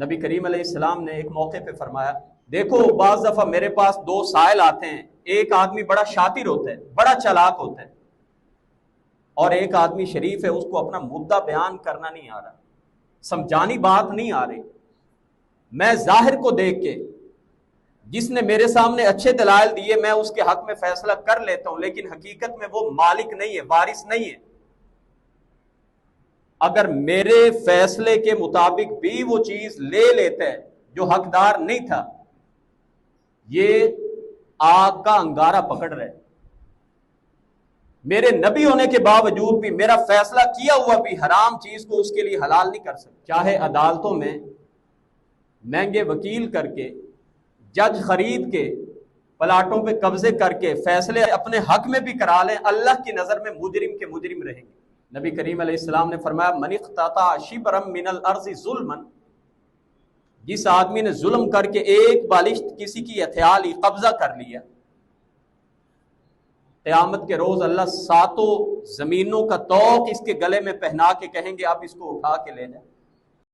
نبی کریم علیہ السلام نے ایک موقع پہ فرمایا، دیکھو بعض دفعہ میرے پاس دو سائل آتے ہیں، ایک آدمی بڑا شاطر ہوتا ہے، بڑا چالاک ہوتا ہے، اور ایک آدمی شریف ہے، اس کو اپنا مدعا بیان کرنا نہیں آ رہا، سمجھانی بات نہیں آ رہی۔ میں ظاہر کو دیکھ کے جس نے میرے سامنے اچھے دلائل دیے میں اس کے حق میں فیصلہ کر لیتا ہوں، لیکن حقیقت میں وہ مالک نہیں ہے، وارث نہیں ہے۔ اگر میرے فیصلے کے مطابق بھی وہ چیز لے لیتا ہے جو حقدار نہیں تھا، یہ آگ کا انگارہ پکڑ رہے۔ میرے نبی ہونے کے باوجود بھی میرا فیصلہ کیا ہوا بھی حرام چیز کو اس کے لیے حلال نہیں کر سکتا۔ چاہے عدالتوں میں مہنگے وکیل کر کے، جج خرید کے، پلاٹوں پہ قبضے کر کے فیصلے اپنے حق میں بھی کرا لیں، اللہ کی نظر میں مجرم کے مجرم رہیں گے۔ نبی کریم علیہ السلام نے فرمایا من اقتطع شبرا من الارض ظلما، جس آدمی نے ظلم کر کے ایک بالشت کسی کی ہتھیالی قبضہ کر لیا، قیامت کے روز اللہ ساتوں زمینوں کا طوق اس کے گلے میں پہنا کے کہیں گے اب اس کو اٹھا کے لے جائیں۔